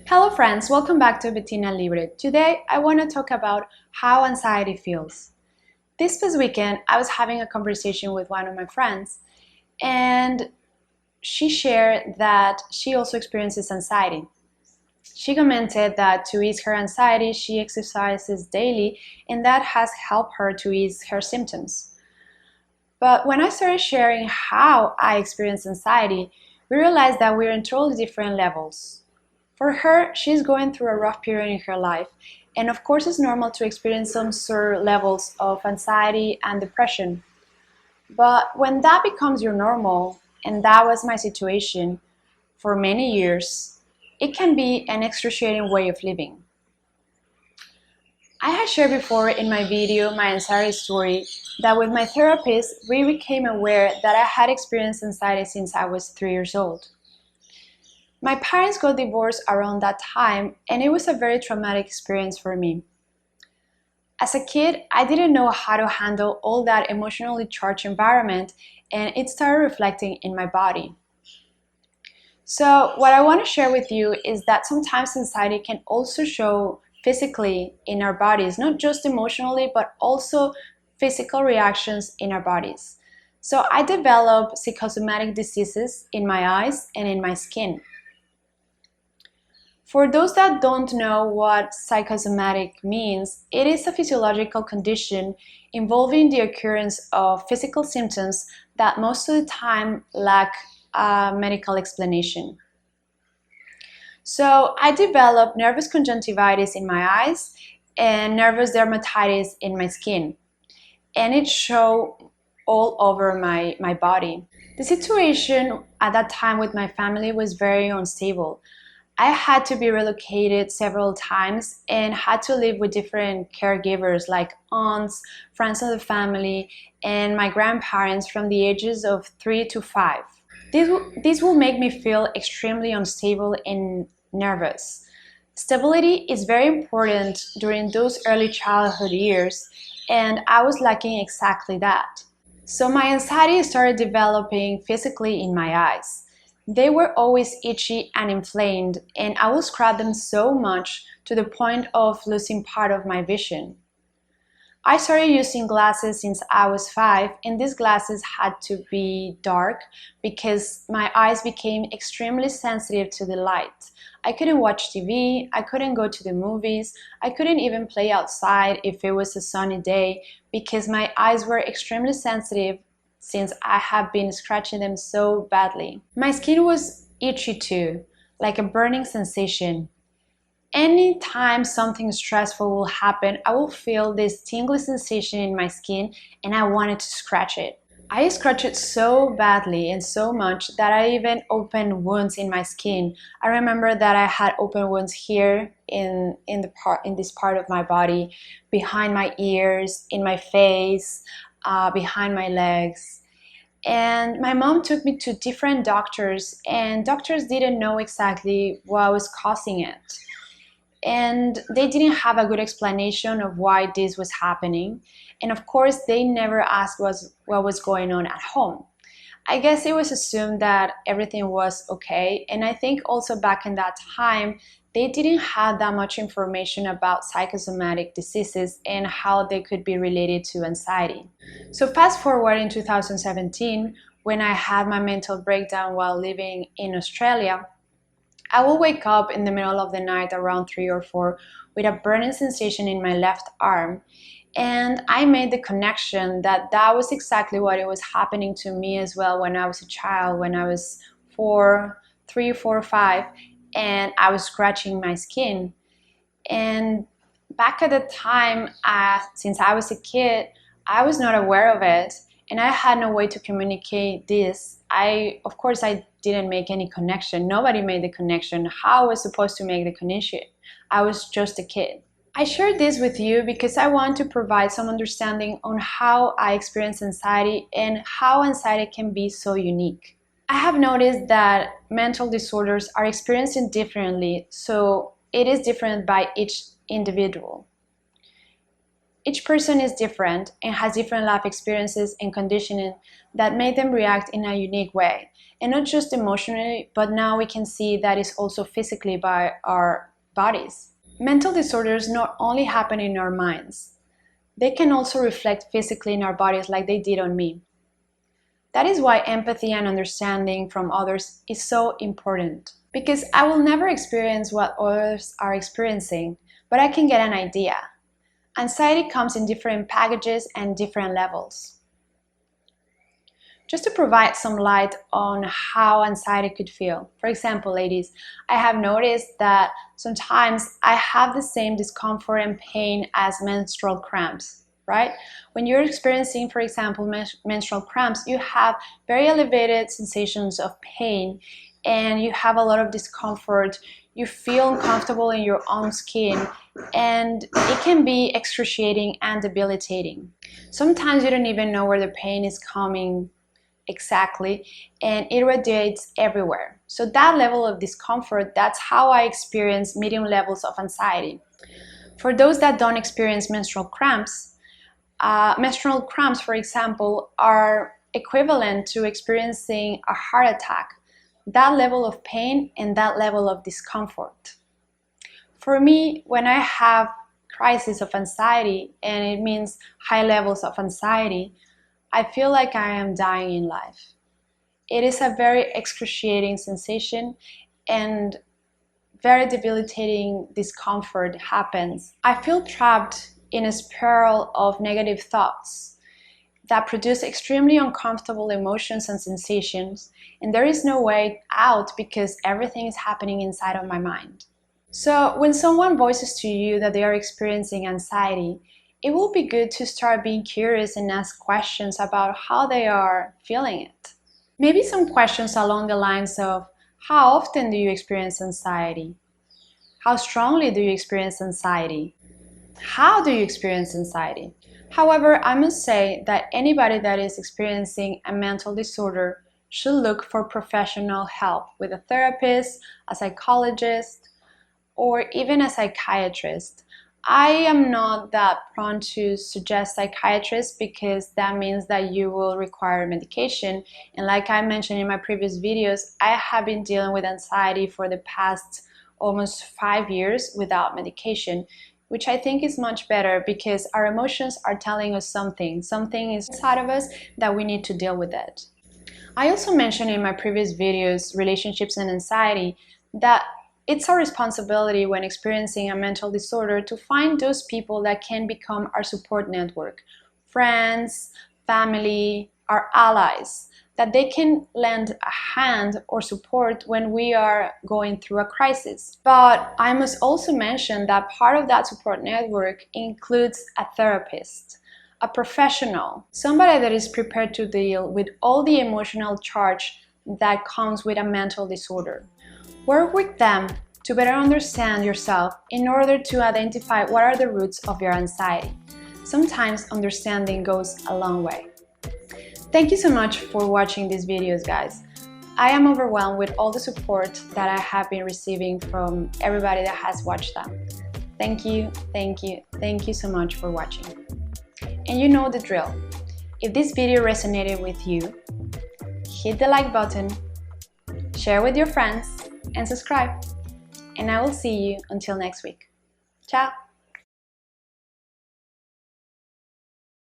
Hello friends, welcome back to Bettina Libre. Today I want to talk about how anxiety feels. This past weekend I was having a conversation with one of my friends and she shared that she also experiences anxiety. She commented that to ease her anxiety she exercises daily and that has helped her to ease her symptoms. But when I started sharing how I experience anxiety, we realized that we're in totally different levels. For her, she's going through a rough period in her life, and of course it's normal to experience some sort of levels of anxiety and depression. But when that becomes your normal, and that was my situation for many years, it can be an excruciating way of living. I had shared before in my video my anxiety story that with my therapist we became aware that I had experienced anxiety since I was 3 years old. My parents got divorced around that time and it was a very traumatic experience for me. As a kid, I didn't know how to handle all that emotionally charged environment and it started reflecting in my body. So what I want to share with you is that sometimes anxiety can also show physically in our bodies, not just emotionally, but also physical reactions in our bodies. So I developed psychosomatic diseases in my eyes and in my skin. For those that don't know what psychosomatic means, it is a physiological condition involving the occurrence of physical symptoms that most of the time lack a medical explanation. So I developed nervous conjunctivitis in my eyes and nervous dermatitis in my skin, and it showed all over my body. The situation at that time with my family was very unstable. I had to be relocated several times and had to live with different caregivers like aunts, friends of the family, and my grandparents from the ages of 3 to 5. This will make me feel extremely unstable and nervous. Stability is very important during those early childhood years, and I was lacking exactly that. So my anxiety started developing physically in my eyes. They were always itchy and inflamed, and I would scrub them so much to the point of losing part of my vision. I started using glasses since I was 5, and these glasses had to be dark because my eyes became extremely sensitive to the light. I couldn't watch TV, I couldn't go to the movies, I couldn't even play outside if it was a sunny day because my eyes were extremely sensitive since I have been scratching them so badly. My skin was itchy too, like a burning sensation. Anytime something stressful will happen, I will feel this tingly sensation in my skin and I wanted to scratch it. I scratched it so badly and so much that I even opened wounds in my skin. I remember that I had open wounds here in this part of my body, behind my ears, in my face, behind my legs. And my mom took me to different doctors and doctors didn't know exactly what was causing it. And they didn't have a good explanation of why this was happening. And of course, they never asked what was going on at home. I guess it was assumed that everything was okay. And I think also back in that time, they didn't have that much information about psychosomatic diseases and how they could be related to anxiety. So fast forward in 2017, when I had my mental breakdown while living in Australia, I will wake up in the middle of the night around 3 or 4 with a burning sensation in my left arm. And I made the connection that that was exactly what it was happening to me as well when I was a child, when I was 4, 3, 4, 5, and I was scratching my skin. And back at the time, since I was a kid, I was not aware of it and I had no way to communicate this. Of course, I didn't make any connection. Nobody made the connection. How I was supposed to make the connection? I was just a kid. I shared this with you because I want to provide some understanding on how I experience anxiety and how anxiety can be so unique. I have noticed that mental disorders are experienced differently, so it is different by each individual. Each person is different and has different life experiences and conditioning that make them react in a unique way. And not just emotionally, but now we can see that is also physically by our bodies. Mental disorders not only happen in our minds, they can also reflect physically in our bodies like they did on me. That is why empathy and understanding from others is so important. Because I will never experience what others are experiencing, but I can get an idea. Anxiety comes in different packages and different levels. Just to provide some light on how anxiety could feel. For example, ladies, I have noticed that sometimes I have the same discomfort and pain as menstrual cramps, right? When you're experiencing, for example, menstrual cramps, you have very elevated sensations of pain and you have a lot of discomfort. You feel uncomfortable in your own skin, and it can be excruciating and debilitating. Sometimes you don't even know where the pain is coming exactly, and it radiates everywhere. So that level of discomfort, that's how I experience medium levels of anxiety. For those that don't experience menstrual cramps, for example, are equivalent to experiencing a heart attack. That level of pain and that level of discomfort. For me, when I have crisis of anxiety, and it means high levels of anxiety, I feel like I am dying in life. It is a very excruciating sensation and very debilitating discomfort happens. I feel trapped in a spiral of negative thoughts that produce extremely uncomfortable emotions and sensations, and there is no way out because everything is happening inside of my mind. So when someone voices to you that they are experiencing anxiety, it will be good to start being curious and ask questions about how they are feeling it. Maybe some questions along the lines of, how often do you experience anxiety? How strongly do you experience anxiety? How do you experience anxiety? However, I must say that anybody that is experiencing a mental disorder should look for professional help with a therapist, a psychologist, or even a psychiatrist. I am not that prone to suggest psychiatrists because that means that you will require medication. And like I mentioned in my previous videos, I have been dealing with anxiety for the past almost 5 years without medication, which I think is much better because our emotions are telling us something. Something is inside of us that we need to deal with it. I also mentioned in my previous videos, relationships and anxiety, that it's our responsibility when experiencing a mental disorder to find those people that can become our support network. Friends, family, our allies, that they can lend a hand or support when we are going through a crisis. But I must also mention that part of that support network includes a therapist, a professional, somebody that is prepared to deal with all the emotional charge that comes with a mental disorder. Work with them to better understand yourself in order to identify what are the roots of your anxiety. Sometimes understanding goes a long way. Thank you so much for watching these videos, guys. I am overwhelmed with all the support that I have been receiving from everybody that has watched them. Thank you, thank you, thank you so much for watching. And you know the drill. If this video resonated with you, hit the like button, share with your friends, and subscribe. And I will see you until next week. Ciao!